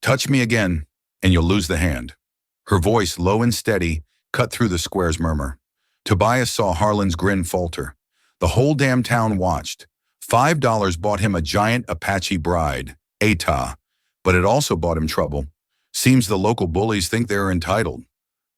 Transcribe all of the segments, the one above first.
Touch me again, and you'll lose the hand. Her voice, low and steady, cut through the square's murmur. Tobias saw Harlan's grin falter. The whole damn town watched. $5 bought him a giant Apache bride, Ata, but it also bought him trouble. Seems the local bullies think they're entitled.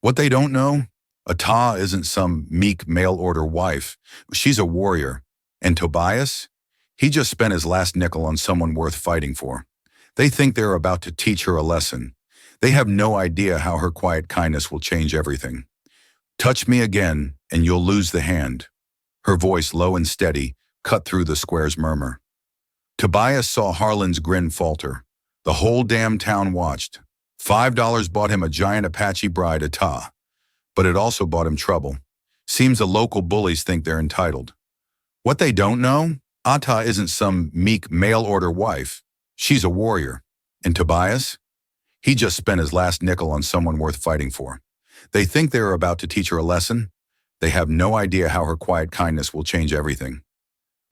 What they don't know? Ata isn't some meek mail-order wife. She's a warrior. And Tobias? He just spent his last nickel on someone worth fighting for. They think they're about to teach her a lesson. They have no idea how her quiet kindness will change everything. Touch me again, and you'll lose the hand. Her voice, low and steady, cut through the square's murmur. Tobias saw Harlan's grin falter. The whole damn town watched. $5 bought him a giant Apache bride, Ata, but it also bought him trouble. Seems the local bullies think they're entitled. What they don't know? Ata isn't some meek mail-order wife. She's a warrior. And Tobias? He just spent his last nickel on someone worth fighting for. They think they're about to teach her a lesson. They have no idea how her quiet kindness will change everything.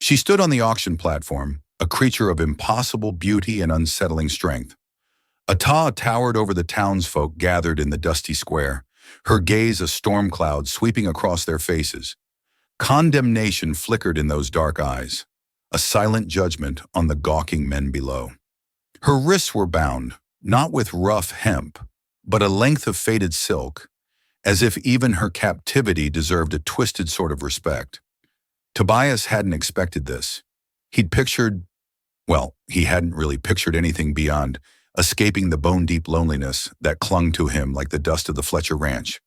She stood on the auction platform, a creature of impossible beauty and unsettling strength. Ata towered over the townsfolk gathered in the dusty square, her gaze a storm cloud sweeping across their faces. Condemnation flickered in those dark eyes, a silent judgment on the gawking men below. Her wrists were bound, not with rough hemp, but a length of faded silk, as if even her captivity deserved a twisted sort of respect. Tobias hadn't expected this. He hadn't really pictured anything beyond escaping the bone-deep loneliness that clung to him like the dust of the Fletcher Ranch.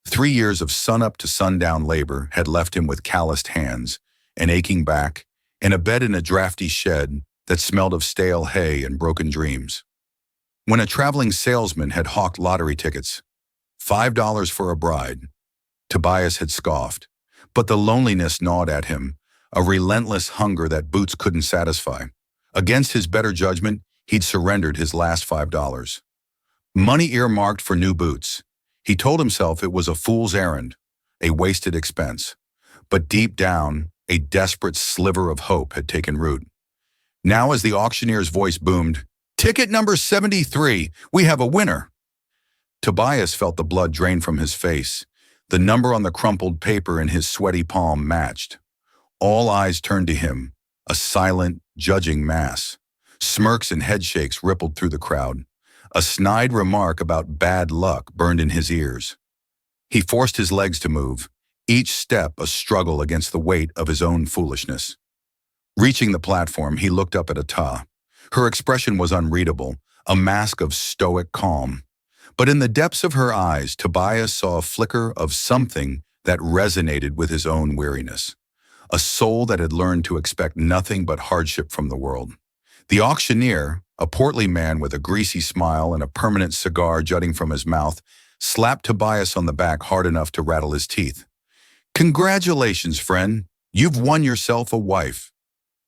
3 years of sun-up to sundown labor had left him with calloused hands, an aching back, and a bed in a drafty shed that smelled of stale hay and broken dreams. When a traveling salesman had hawked lottery tickets, $5 for a bride, Tobias had scoffed, but the loneliness gnawed at him, a relentless hunger that boots couldn't satisfy. Against his better judgment, he'd surrendered his last $5. Money earmarked for new boots. He told himself it was a fool's errand, a wasted expense. But deep down, a desperate sliver of hope had taken root. Now as the auctioneer's voice boomed, "Ticket number 73, we have a winner." Tobias felt the blood drain from his face. The number on the crumpled paper in his sweaty palm matched. All eyes turned to him, a silent, judging mass. Smirks and headshakes rippled through the crowd. A snide remark about bad luck burned in his ears. He forced his legs to move, each step a struggle against the weight of his own foolishness. Reaching the platform, he looked up at Ata. Her expression was unreadable, a mask of stoic calm. But in the depths of her eyes, Tobias saw a flicker of something that resonated with his own weariness. A soul that had learned to expect nothing but hardship from the world. The auctioneer, a portly man with a greasy smile and a permanent cigar jutting from his mouth, slapped Tobias on the back hard enough to rattle his teeth. "Congratulations, friend. You've won yourself a wife."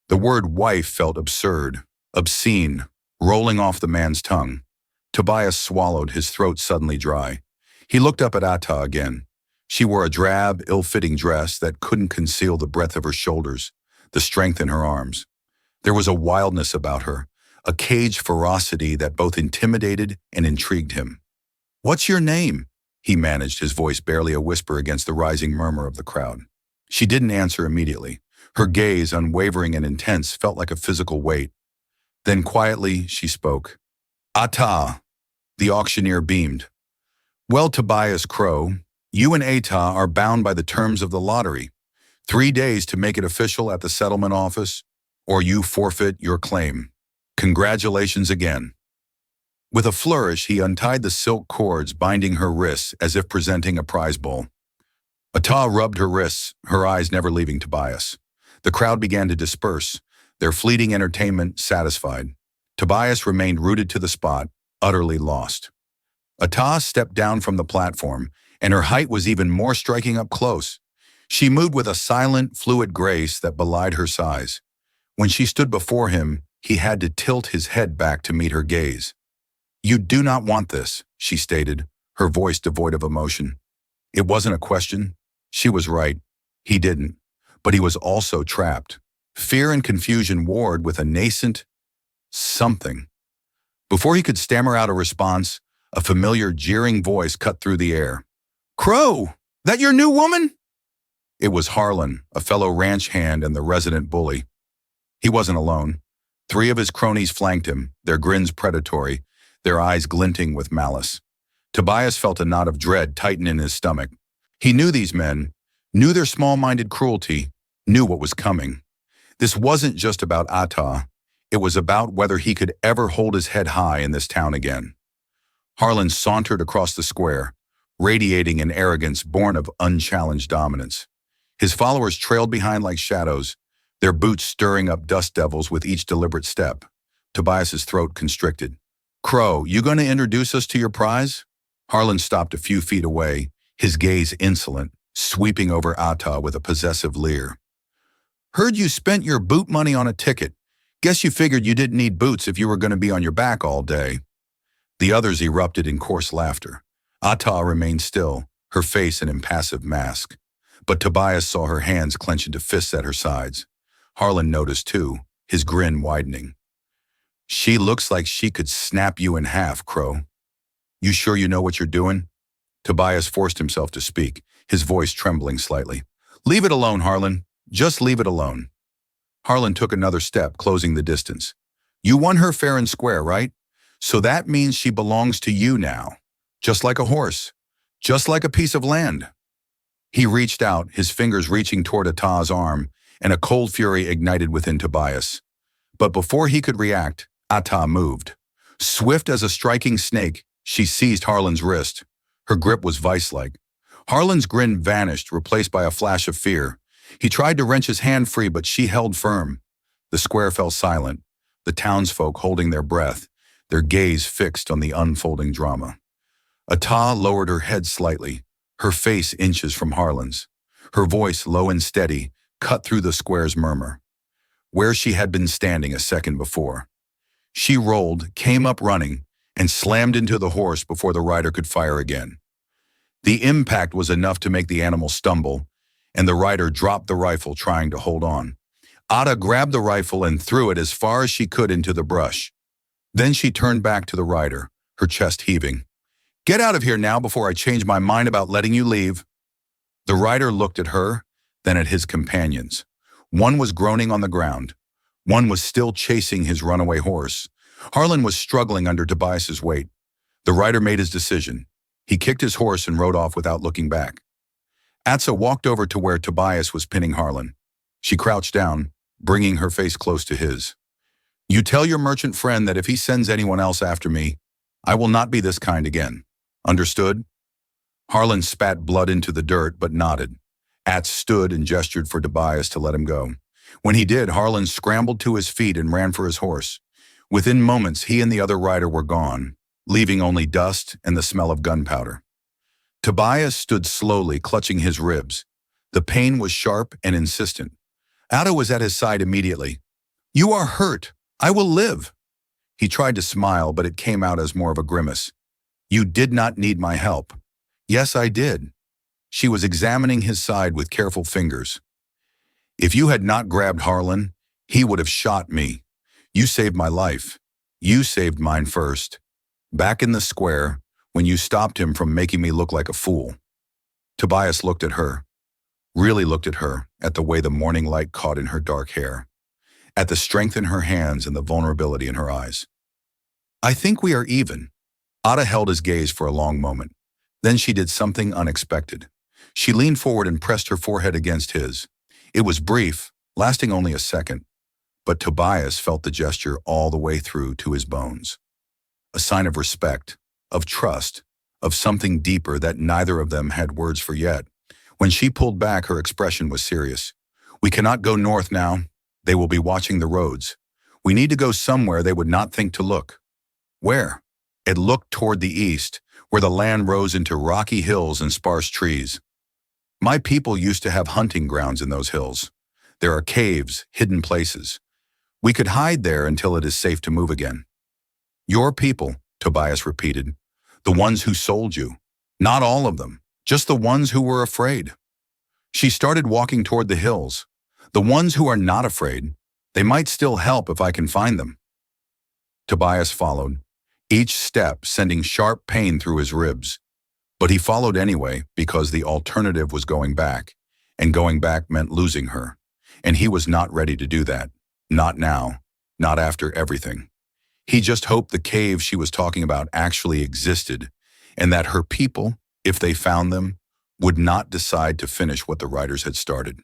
The word wife felt absurd, obscene, rolling off the man's tongue. Tobias swallowed, his throat suddenly dry. He looked up at Ata again. She wore a drab, ill-fitting dress that couldn't conceal the breadth of her shoulders, the strength in her arms. There was a wildness about her, a caged ferocity that both intimidated and intrigued him. "What's your name?" he managed, his voice barely a whisper against the rising murmur of the crowd. She didn't answer immediately. Her gaze, unwavering and intense, felt like a physical weight. Then quietly she spoke. "Ata." The auctioneer beamed. "Well, Tobias Crow, you and Ata are bound by the terms of the lottery. 3 days to make it official at the settlement office, or you forfeit your claim. Congratulations again." With a flourish, he untied the silk cords binding her wrists as if presenting a prize bowl. Ata rubbed her wrists, her eyes never leaving Tobias. The crowd began to disperse, their fleeting entertainment satisfied. Tobias remained rooted to the spot, utterly lost. Ata stepped down from the platform, and her height was even more striking up close. She moved with a silent, fluid grace that belied her size. When she stood before him, he had to tilt his head back to meet her gaze. "You do not want this," she stated, her voice devoid of emotion. It wasn't a question. She was right. He didn't. But he was also trapped. Fear and confusion warred with a nascent something. Before he could stammer out a response, a familiar, jeering voice cut through the air. "Crow, that your new woman?" It was Harlan, a fellow ranch hand and the resident bully. He wasn't alone. 3 of his cronies flanked him, their grins predatory, their eyes glinting with malice. Tobias felt a knot of dread tighten in his stomach. He knew these men, knew their small-minded cruelty, knew what was coming. This wasn't just about Ata. It was about whether he could ever hold his head high in this town again. Harlan sauntered across the square, radiating an arrogance born of unchallenged dominance. His followers trailed behind like shadows, their boots stirring up dust devils with each deliberate step. Tobias's throat constricted. "Crow, you going to introduce us to your prize?" Harlan stopped a few feet away, his gaze insolent, sweeping over Ata with a possessive leer. "Heard you spent your boot money on a ticket. Guess you figured you didn't need boots if you were going to be on your back all day." The others erupted in coarse laughter. Ata remained still, her face an impassive mask. But Tobias saw her hands clench into fists at her sides. Harlan noticed too, his grin widening. "She looks like she could snap you in half, Crow. You sure you know what you're doing?" Tobias forced himself to speak, his voice trembling slightly. "Leave it alone, Harlan. Just leave it alone." Harlan took another step, closing the distance. "You won her fair and square, right? So that means she belongs to you now. Just like a horse. Just like a piece of land." He reached out, his fingers reaching toward Ata's arm, and a cold fury ignited within Tobias. But before he could react, Ata moved. Swift as a striking snake, she seized Harlan's wrist. Her grip was vice-like. Harlan's grin vanished, replaced by a flash of fear. He tried to wrench his hand free, but she held firm. The square fell silent, the townsfolk holding their breath, their gaze fixed on the unfolding drama. Ata lowered her head slightly, her face inches from Harlan's. Her voice, low and steady, cut through the square's murmur. Where she had been standing a second before. She rolled, came up running, and slammed into the horse before the rider could fire again. The impact was enough to make the animal stumble, and the rider dropped the rifle, trying to hold on. Ata grabbed the rifle and threw it as far as she could into the brush. Then she turned back to the rider, her chest heaving. "Get out of here now before I change my mind about letting you leave." The rider looked at her, then at his companions. One was groaning on the ground. One was still chasing his runaway horse. Harlan was struggling under Tobias's weight. The rider made his decision. He kicked his horse and rode off without looking back. Atsa walked over to where Tobias was pinning Harlan. She crouched down, bringing her face close to his. "You tell your merchant friend that if he sends anyone else after me, I will not be this kind again. Understood?" Harlan spat blood into the dirt, but nodded. Atz stood and gestured for Tobias to let him go. When he did, Harlan scrambled to his feet and ran for his horse. Within moments, he and the other rider were gone, leaving only dust and the smell of gunpowder. Tobias stood slowly, clutching his ribs. The pain was sharp and insistent. Ata was at his side immediately. "You are hurt. I will live." He tried to smile, but it came out as more of a grimace. "You did not need my help." "Yes, I did." She was examining his side with careful fingers. "If you had not grabbed Harlan, he would have shot me. You saved my life. You saved mine first. Back in the square, when you stopped him from making me look like a fool." Tobias looked at her, really looked at her, at the way the morning light caught in her dark hair, at the strength in her hands and the vulnerability in her eyes. "I think we are even." Ata held his gaze for a long moment. Then she did something unexpected. She leaned forward and pressed her forehead against his. It was brief, lasting only a second, but Tobias felt the gesture all the way through to his bones. A sign of respect, of trust, of something deeper that neither of them had words for yet. When she pulled back, her expression was serious. "We cannot go north now. They will be watching the roads. We need to go somewhere they would not think to look." "Where?" It looked toward the east, where the land rose into rocky hills and sparse trees. "My people used to have hunting grounds in those hills. There are caves, hidden places. We could hide there until it is safe to move again." "Your people," Tobias repeated. "The ones who sold you. Not all of them, just the ones who were afraid." She started walking toward the hills. "The ones who are not afraid. They might still help if I can find them." Tobias followed, each step sending sharp pain through his ribs. But he followed anyway because the alternative was going back, and going back meant losing her. And he was not ready to do that. Not now. Not after everything. He just hoped the cave she was talking about actually existed, and that her people, if they found them, would not decide to finish what the riders had started.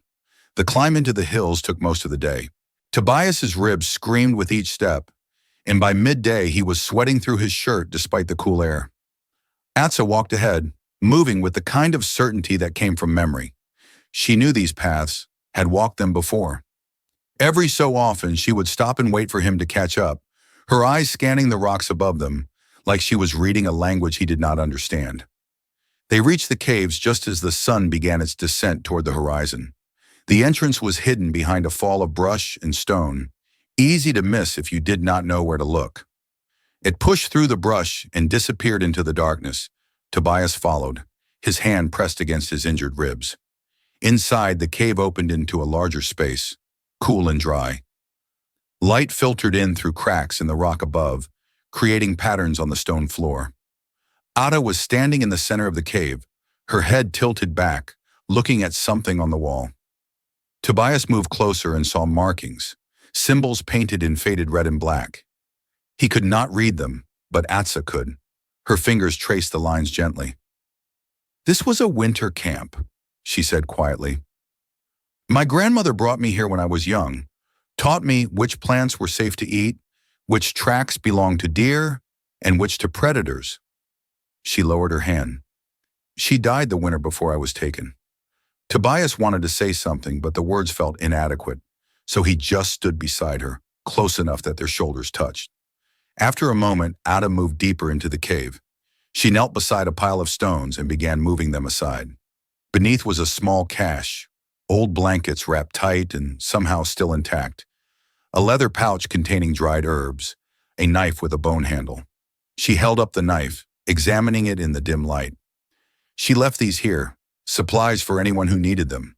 The climb into the hills took most of the day. Tobias's ribs screamed with each step, and by midday he was sweating through his shirt despite the cool air. Atsa walked ahead, moving with the kind of certainty that came from memory. She knew these paths, had walked them before. Every so often she would stop and wait for him to catch up, her eyes scanning the rocks above them, like she was reading a language he did not understand. They reached the caves just as the sun began its descent toward the horizon. The entrance was hidden behind a fall of brush and stone, easy to miss if you did not know where to look. It pushed through the brush and disappeared into the darkness. Tobias followed, his hand pressed against his injured ribs. Inside, the cave opened into a larger space, cool and dry. Light filtered in through cracks in the rock above, creating patterns on the stone floor. Ada was standing in the center of the cave, her head tilted back, looking at something on the wall. Tobias moved closer and saw markings, symbols painted in faded red and black. He could not read them, but Atsa could. Her fingers traced the lines gently. "This was a winter camp," she said quietly. "My grandmother brought me here when I was young, taught me which plants were safe to eat, which tracks belonged to deer, and which to predators." She lowered her hand. "She died the winter before I was taken." Tobias wanted to say something, but the words felt inadequate, so he just stood beside her, close enough that their shoulders touched. After a moment, Ada moved deeper into the cave. She knelt beside a pile of stones and began moving them aside. Beneath was a small cache, old blankets wrapped tight and somehow still intact, a leather pouch containing dried herbs, a knife with a bone handle. She held up the knife, examining it in the dim light. "She left these here, supplies for anyone who needed them.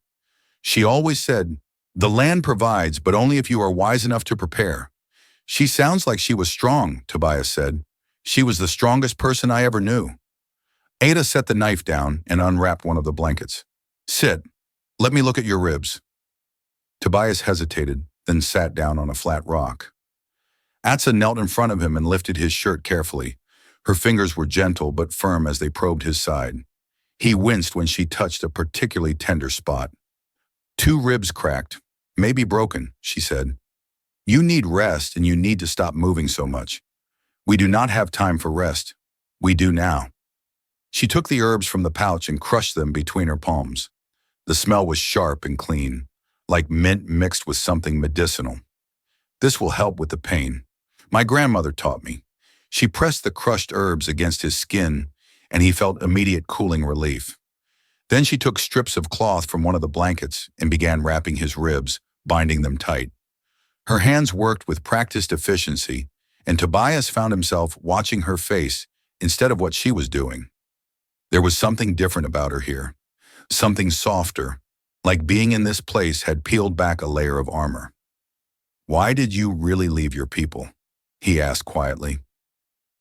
She always said, 'The land provides, but only if you are wise enough to prepare.' She sounds like she was strong," Tobias said. "She was the strongest person I ever knew." Ada set the knife down and unwrapped one of the blankets. "Sit. Let me look at your ribs." Tobias hesitated, then sat down on a flat rock. Atsa knelt in front of him and lifted his shirt carefully. Her fingers were gentle but firm as they probed his side. He winced when she touched a particularly tender spot. "2 ribs cracked, maybe broken," she said. "You need rest and you need to stop moving so much. We do not have time for rest. We do now." She took the herbs from the pouch and crushed them between her palms. The smell was sharp and clean, like mint mixed with something medicinal. "This will help with the pain. My grandmother taught me." She pressed the crushed herbs against his skin, and he felt immediate cooling relief. Then she took strips of cloth from one of the blankets and began wrapping his ribs, binding them tight. Her hands worked with practiced efficiency, and Tobias found himself watching her face instead of what she was doing. There was something different about her here, something softer, like being in this place had peeled back a layer of armor. "Why did you really leave your people?" he asked quietly.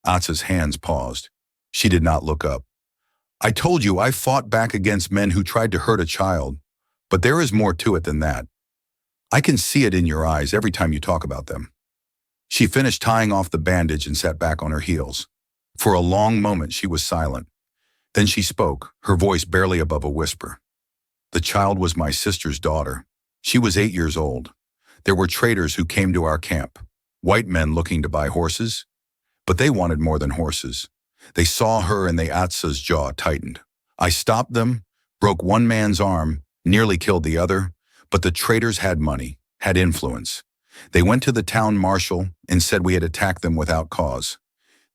Atsa's hands paused. She did not look up. "I told you I fought back against men who tried to hurt a child, but there is more to it than that. I can see it in your eyes every time you talk about them." She finished tying off the bandage and sat back on her heels. For a long moment she was silent. Then she spoke, her voice barely above a whisper. "The child was my sister's daughter. She was 8 years old. There were traders who came to our camp, white men looking to buy horses. But they wanted more than horses. They saw her and the Atsa's jaw tightened. I stopped them, broke one man's arm, nearly killed the other, but the traders had money, had influence. They went to the town marshal and said we had attacked them without cause.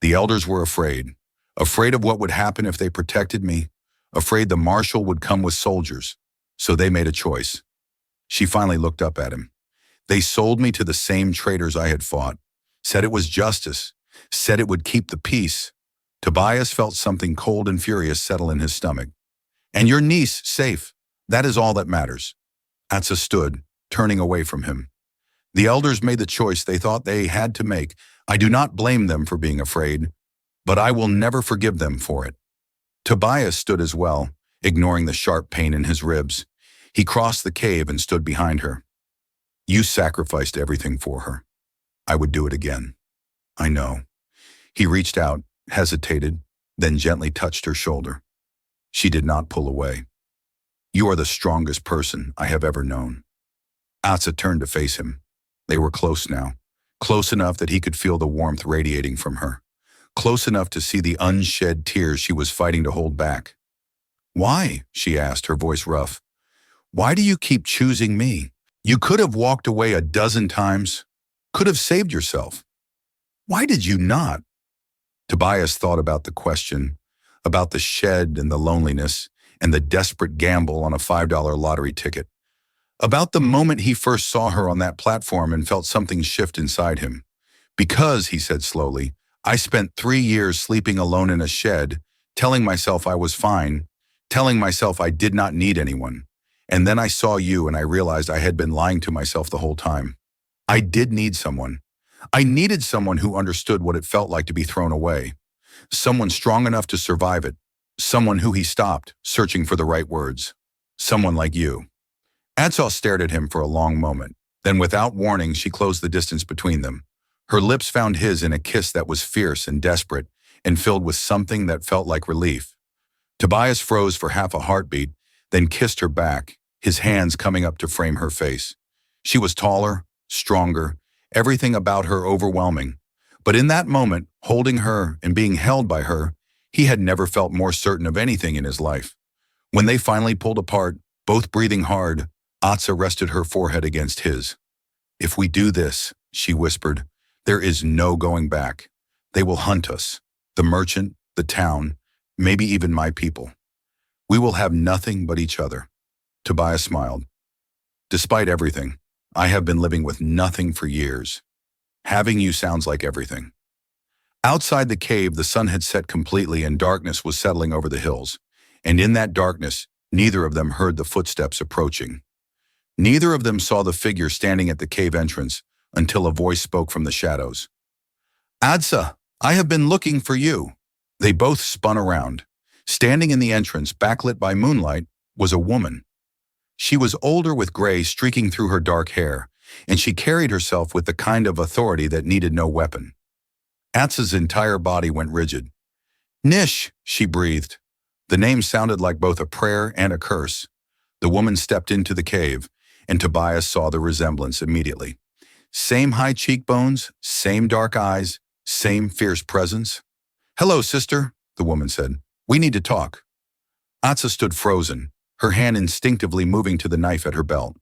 The elders were afraid of what would happen if they protected me, afraid the marshal would come with soldiers. So they made a choice." She finally looked up at him. "They sold me to the same traders I had fought, said it was justice, said it would keep the peace." Tobias felt something cold and furious settle in his stomach. "And your niece safe, that is all that matters." Atsa stood, turning away from him. "The elders made the choice they thought they had to make. I do not blame them for being afraid. but I will never forgive them for it. Tobias stood as well, ignoring the sharp pain in his ribs. He crossed the cave and stood behind her. You sacrificed everything for her. I would do it again. I know. He reached out, hesitated, then gently touched her shoulder. She did not pull away. You are the strongest person I have ever known. Asa turned to face him. They were close now, close enough that he could feel the warmth radiating from her, close enough to see the unshed tears she was fighting to hold back. Why? She asked, her voice rough. Why do you keep choosing me? You could have walked away a dozen times, could have saved yourself. Why did you not? Tobias thought about the question, about the shed and the loneliness and the desperate gamble on a $5 lottery ticket, about the moment he first saw her on that platform and felt something shift inside him. Because, he said slowly, I spent 3 years sleeping alone in a shed, telling myself I was fine, telling myself I did not need anyone. And then I saw you and I realized I had been lying to myself the whole time. I did need someone. I needed someone who understood what it felt like to be thrown away. Someone strong enough to survive it. Someone who he stopped, searching for the right words. Someone like you. Adsal stared at him for a long moment. Then without warning, she closed the distance between them. Her lips found his in a kiss that was fierce and desperate and filled with something that felt like relief. Tobias froze for half a heartbeat, then kissed her back, his hands coming up to frame her face. She was taller, stronger, everything about her overwhelming. But in that moment, holding her and being held by her, he had never felt more certain of anything in his life. When they finally pulled apart, both breathing hard, Atsa rested her forehead against his. If we do this, she whispered, there is no going back. They will hunt us, the merchant, the town, maybe even my people. We will have nothing but each other. Tobias smiled. Despite everything, I have been living with nothing for years. Having you sounds like everything. Outside the cave, the sun had set completely and darkness was settling over the hills. And in that darkness, neither of them heard the footsteps approaching. Neither of them saw the figure standing at the cave entrance until a voice spoke from the shadows. Adsa, I have been looking for you. They both spun around. Standing in the entrance, backlit by moonlight, was a woman. She was older with gray streaking through her dark hair, and she carried herself with the kind of authority that needed no weapon. Atsa's entire body went rigid. Nish, she breathed. The name sounded like both a prayer and a curse. The woman stepped into the cave, and Tobias saw the resemblance immediately. Same high cheekbones, same dark eyes, same fierce presence. Hello, sister, the woman said. We need to talk. Atsa stood frozen, her hand instinctively moving to the knife at her belt.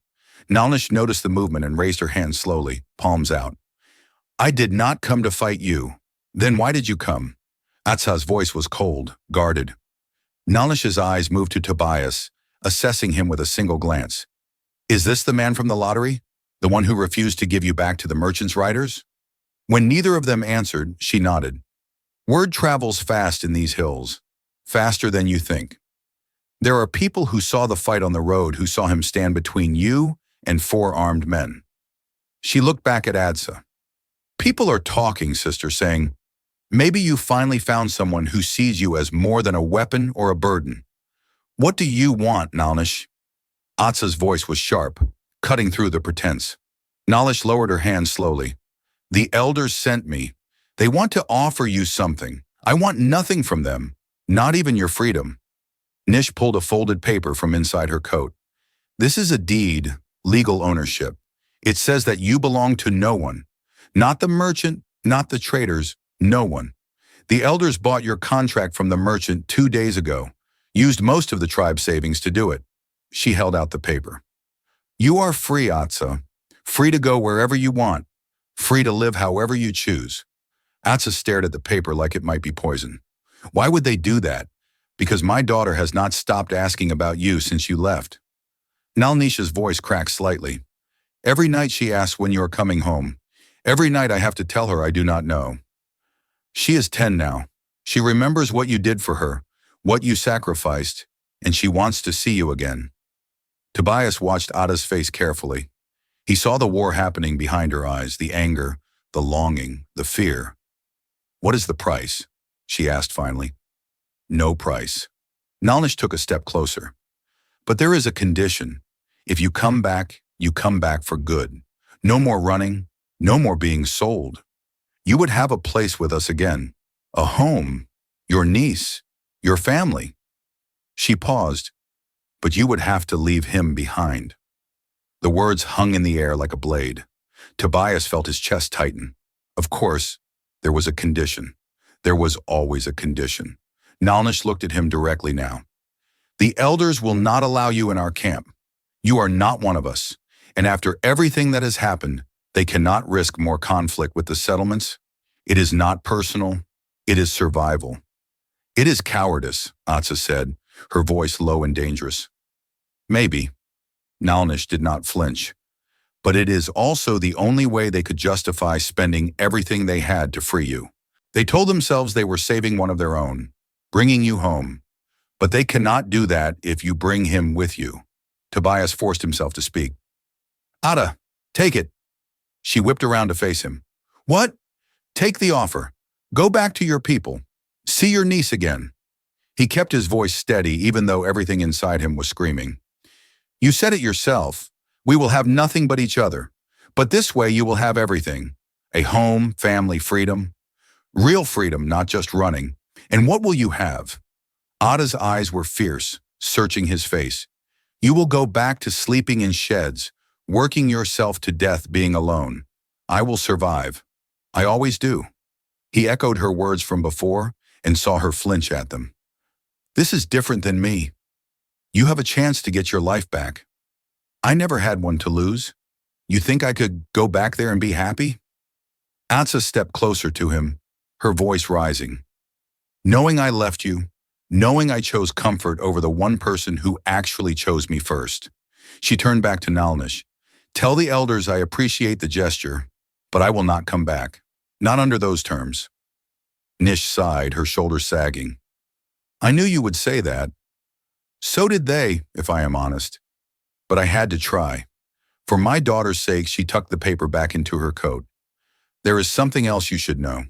Nalnish noticed the movement and raised her hand slowly, palms out. I did not come to fight you. Then why did you come? Atsa's voice was cold, guarded. Nalnish's eyes moved to Tobias, assessing him with a single glance. Is this the man from the lottery? The one who refused to give you back to the merchant's riders? When neither of them answered, she nodded. Word travels fast in these hills, faster than you think. There are people who saw the fight on the road who saw him stand between you and 4 armed men. She looked back at Adsa. People are talking, sister, saying, maybe you finally found someone who sees you as more than a weapon or a burden. What do you want, Nalnish? Atsa's voice was sharp, cutting through the pretense. Nalnish lowered her hand slowly. The elders sent me. They want to offer you something. I want nothing from them, not even your freedom. Nish pulled a folded paper from inside her coat. This is a deed, legal ownership. It says that you belong to no one. Not the merchant, not the traders, no one. The elders bought your contract from the merchant 2 days ago, used most of the tribe's savings to do it. She held out the paper. You are free, Atsa. Free to go wherever you want. Free to live however you choose. Atsa stared at the paper like it might be poison. Why would they do that? Because my daughter has not stopped asking about you since you left. Nalnisha's voice cracked slightly. Every night she asks when you are coming home. Every night I have to tell her I do not know. She is 10 now. She remembers what you did for her, what you sacrificed, and she wants to see you again. Tobias watched Ada's face carefully. He saw the war happening behind her eyes, the anger, the longing, the fear. What is the price? she asked finally. No price. Nalnish took a step closer. But there is a condition. If you come back for good. No more running, no more being sold. You would have a place with us again. A home, your niece, your family. She paused, but you would have to leave him behind. The words hung in the air like a blade. Tobias felt his chest tighten. Of course, there was a condition. There was always a condition. Nalnish looked at him directly now. The elders will not allow you in our camp. You are not one of us. And after everything that has happened, they cannot risk more conflict with the settlements. It is not personal. It is survival. It is cowardice, Atsa said, her voice low and dangerous. Maybe. Nalnish did not flinch. But it is also the only way they could justify spending everything they had to free you. They told themselves they were saving one of their own, bringing you home. But they cannot do that if you bring him with you. Tobias forced himself to speak. Ada, take it. She whipped around to face him. What? Take the offer. Go back to your people. See your niece again. He kept his voice steady even though everything inside him was screaming. You said it yourself. We will have nothing but each other. But this way you will have everything. A home, family, freedom. Real freedom, not just running. And what will you have? Ada's eyes were fierce, searching his face. You will go back to sleeping in sheds, working yourself to death being alone. I will survive. I always do. He echoed her words from before and saw her flinch at them. This is different than me. You have a chance to get your life back. I never had one to lose. You think I could go back there and be happy? Atsa stepped closer to him, her voice rising. Knowing I left you, knowing I chose comfort over the one person who actually chose me first. She turned back to Nalnish. Tell the elders I appreciate the gesture, but I will not come back. Not under those terms. Nish sighed, her shoulders sagging. I knew you would say that. So did they, if I am honest. But I had to try. For my daughter's sake, she tucked the paper back into her coat. There is something else you should know.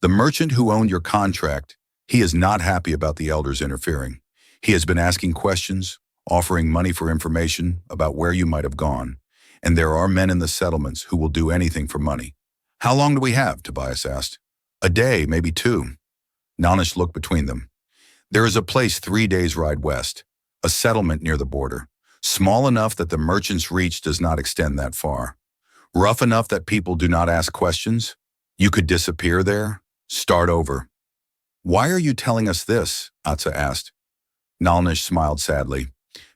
The merchant who owned your contract, he is not happy about the elders interfering. He has been asking questions, offering money for information about where you might have gone. And there are men in the settlements who will do anything for money. How long do we have? Tobias asked. A day, maybe 2. Nalnish looked between them. There is a place 3 days' ride west, a settlement near the border, small enough that the merchant's reach does not extend that far. Rough enough that people do not ask questions. You could disappear there, start over. Why are you telling us this? Atsa asked. Nalnish smiled sadly.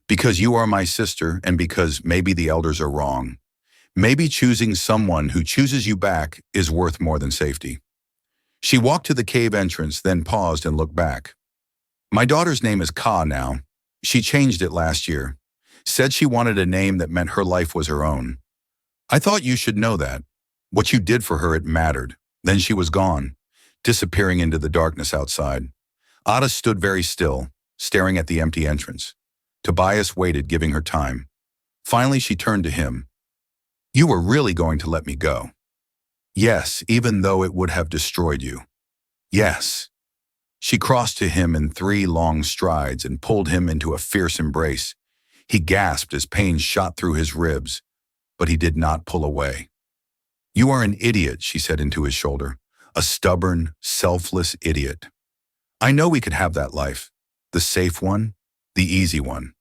Because you are my sister and because maybe the elders are wrong. Maybe choosing someone who chooses you back is worth more than safety. She walked to the cave entrance, then paused and looked back. My daughter's name is Ka now. She changed it last year. Said she wanted a name that meant her life was her own. I thought you should know that. What you did for her, it mattered. Then she was gone, disappearing into the darkness outside. Ada stood very still, staring at the empty entrance. Tobias waited, giving her time. Finally, she turned to him. You were really going to let me go? Yes, even though it would have destroyed you. Yes. She crossed to him in 3 long strides and pulled him into a fierce embrace. He gasped as pain shot through his ribs, but he did not pull away. You are an idiot, she said into his shoulder. A stubborn, selfless idiot. I know we could have that life. The safe one, the easy one.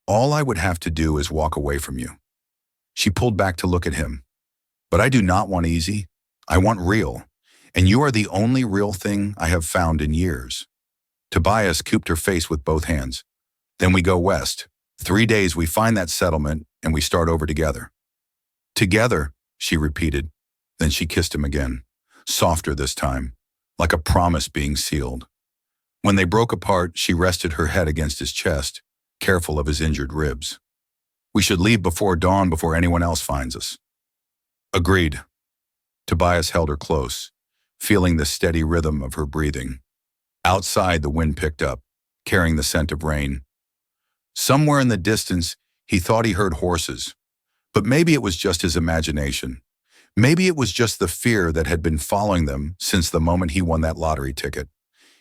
All I would have to do is walk away from you. She pulled back to look at him. But I do not want easy. I want real. And you are the only real thing I have found in years. Tobias cooped her face with both hands. Then we go west. 3 days we find that settlement and we start over together. Together, she repeated. Then she kissed him again. Softer this time, like a promise being sealed. When they broke apart, she rested her head against his chest, careful of his injured ribs. We should leave before dawn before anyone else finds us. Agreed. Tobias held her close, feeling the steady rhythm of her breathing. Outside, the wind picked up, carrying the scent of rain. Somewhere in the distance, he thought he heard horses. But maybe it was just his imagination. Maybe it was just the fear that had been following them since the moment he won that lottery ticket.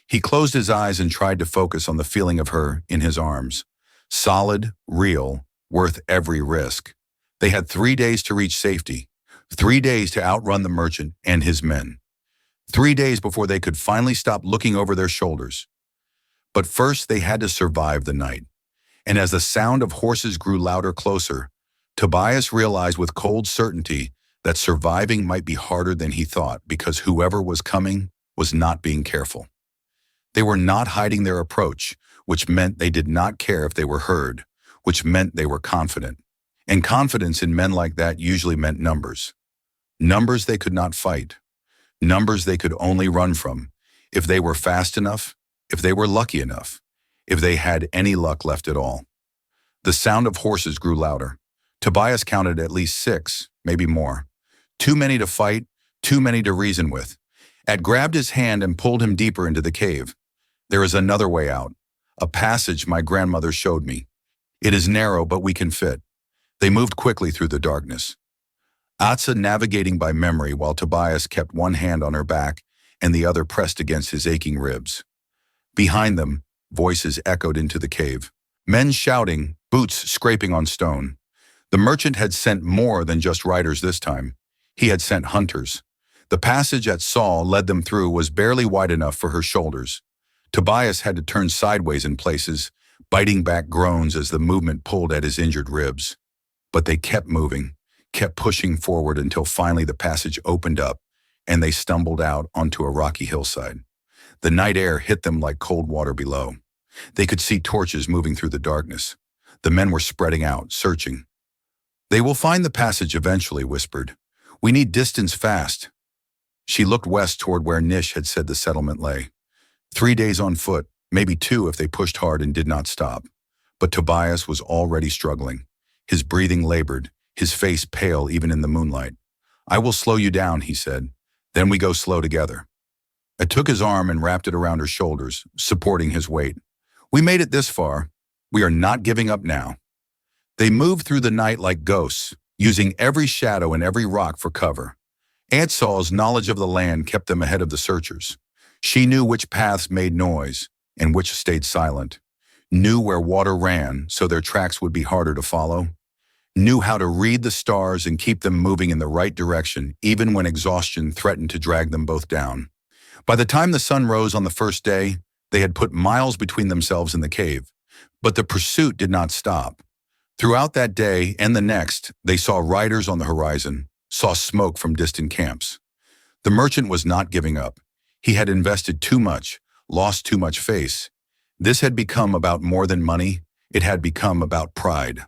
He closed his eyes and tried to focus on the feeling of her in his arms. Solid, real, worth every risk. They had 3 days to reach safety. 3 days to outrun the merchant and his men. 3 days before they could finally stop looking over their shoulders. But first they had to survive the night. And as the sound of horses grew louder closer, Tobias realized with cold certainty that surviving might be harder than he thought because whoever was coming was not being careful. They were not hiding their approach, which meant they did not care if they were heard, which meant they were confident. And confidence in men like that usually meant numbers. Numbers they could not fight. Numbers they could only run from, if they were fast enough, if they were lucky enough, if they had any luck left at all. The sound of horses grew louder. Tobias counted at least 6, maybe more. Too many to fight, too many to reason with. Ed grabbed his hand and pulled him deeper into the cave. There is another way out, a passage my grandmother showed me. It is narrow, but we can fit. They moved quickly through the darkness. Atsa navigating by memory while Tobias kept one hand on her back and the other pressed against his aching ribs. Behind them, voices echoed into the cave. Men shouting, boots scraping on stone. The merchant had sent more than just riders this time. He had sent hunters. The passage at Saul led them through was barely wide enough for her shoulders. Tobias had to turn sideways in places, biting back groans as the movement pulled at his injured ribs. But they kept moving, kept pushing forward until finally the passage opened up and they stumbled out onto a rocky hillside. The night air hit them like cold water below. They could see torches moving through the darkness. The men were spreading out, searching. "They will find the passage eventually," whispered. "We need distance fast." She looked west toward where Nish had said the settlement lay. 3 days on foot, maybe 2 if they pushed hard and did not stop. But Tobias was already struggling. His breathing labored, his face pale even in the moonlight. "I will slow you down," he said. "Then we go slow together." I took his arm and wrapped it around her shoulders, supporting his weight. "We made it this far. We are not giving up now." They moved through the night like ghosts, using every shadow and every rock for cover. Aunt Saul's knowledge of the land kept them ahead of the searchers. She knew which paths made noise and which stayed silent, knew where water ran so their tracks would be harder to follow, knew how to read the stars and keep them moving in the right direction even when exhaustion threatened to drag them both down. By the time the sun rose on the first day, they had put miles between themselves and the cave. But the pursuit did not stop. Throughout that day and the next, they saw riders on the horizon, saw smoke from distant camps. The merchant was not giving up. He had invested too much, lost too much face. This had become about more than money. It had become about pride.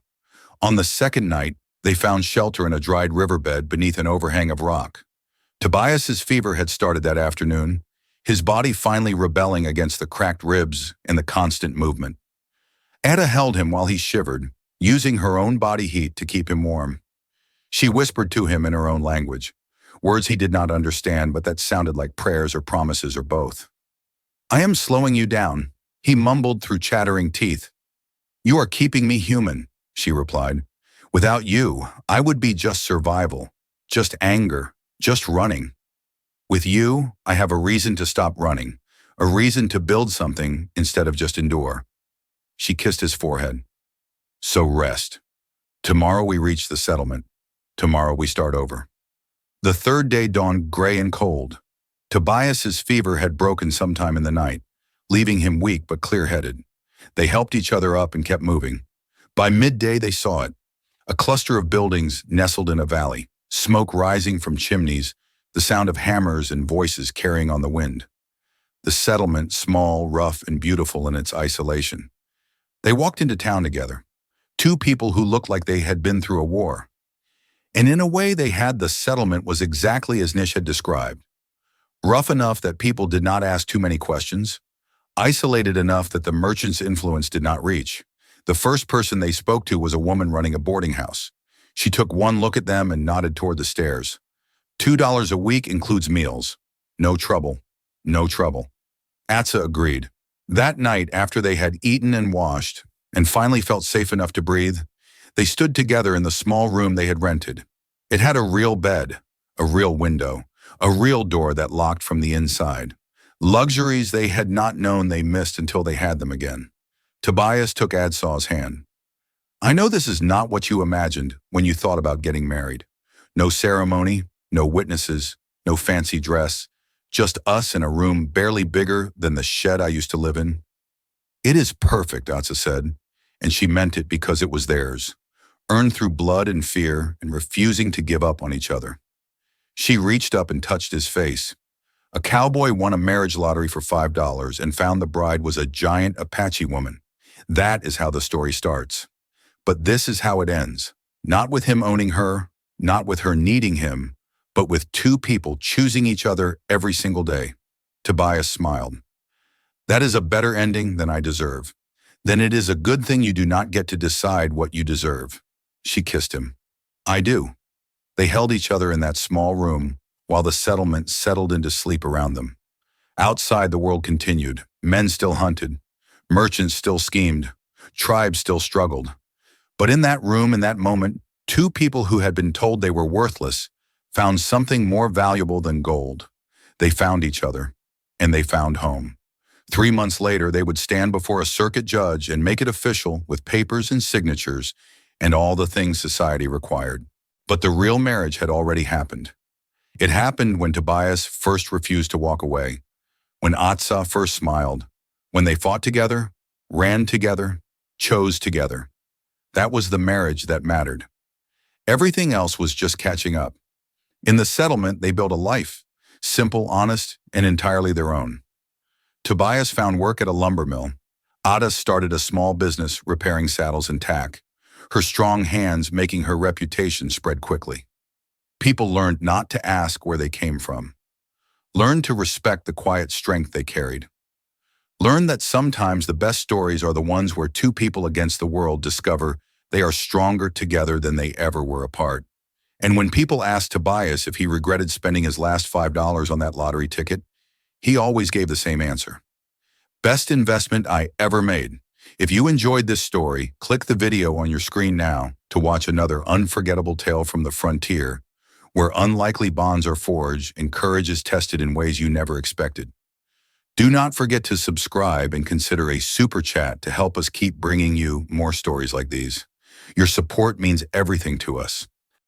On the second night, they found shelter in a dried riverbed beneath an overhang of rock. Tobias's fever had started that afternoon, his body finally rebelling against the cracked ribs and the constant movement. Ada held him while he shivered, using her own body heat to keep him warm. She whispered to him in her own language, words he did not understand but that sounded like prayers or promises or both. "I am slowing you down," he mumbled through chattering teeth. "You are keeping me human," she replied. "Without you, I would be just survival, just anger, just running. With you, I have a reason to stop running, a reason to build something instead of just endure." She kissed his forehead. "So rest. Tomorrow we reach the settlement. Tomorrow we start over." The third day dawned gray and cold. Tobias's fever had broken sometime in the night, leaving him weak but clear-headed. They helped each other up and kept moving. By midday they saw it, a cluster of buildings nestled in a valley, smoke rising from chimneys, the sound of hammers and voices carrying on the wind. The settlement, small, rough, and beautiful in its isolation. They walked into town together, 2 people who looked like they had been through a war. And in a way they had the settlement was exactly as Nish had described. Rough enough that people did not ask too many questions, isolated enough that the merchant's influence did not reach. The first person they spoke to was a woman running a boarding house. She took one look at them and nodded toward the stairs. $2 a week includes meals. No trouble. No trouble. Atsa agreed. That night, after they had eaten and washed, and finally felt safe enough to breathe, they stood together in the small room they had rented. It had a real bed, a real window, a real door that locked from the inside. Luxuries they had not known they missed until they had them again. Tobias took Adsaw's hand. I know this is not what you imagined when you thought about getting married. No ceremony, no witnesses, no fancy dress, just us in a room barely bigger than the shed I used to live in. It is perfect, Atsa said, and she meant it because it was theirs, earned through blood and fear and refusing to give up on each other. She reached up and touched his face. A cowboy won a marriage lottery for $5 and found the bride was a giant Apache woman. That is how the story starts. But this is how it ends. Not with him owning her, not with her needing him, but with two people choosing each other every single day. Tobias smiled. That is a better ending than I deserve. Then it is a good thing you do not get to decide what you deserve. She kissed him. I do. They held each other in that small room while the settlement settled into sleep around them. Outside, the world continued. Men still hunted. Merchants still schemed. Tribes still struggled. But in that room, in that moment, two people who had been told they were worthless found something more valuable than gold. They found each other, and they found home. 3 months later, they would stand before a circuit judge and make it official with papers and signatures and all the things society required. But the real marriage had already happened. It happened when Tobias first refused to walk away, when Atsa first smiled, when they fought together, ran together, chose together. That was the marriage that mattered. Everything else was just catching up. In the settlement, they built a life, simple, honest, and entirely their own. Tobias found work at a lumber mill. Ada started a small business repairing saddles and tack, her strong hands making her reputation spread quickly. People learned not to ask where they came from, learned to respect the quiet strength they carried, learned that sometimes the best stories are the ones where two people against the world discover they are stronger together than they ever were apart. And when people asked Tobias if he regretted spending his last $5 on that lottery ticket, he always gave the same answer. Best investment I ever made. If you enjoyed this story, click the video on your screen now to watch another unforgettable tale from the frontier, where unlikely bonds are forged and courage is tested in ways you never expected. Do not forget to subscribe and consider a super chat to help us keep bringing you more stories like these. Your support means everything to us.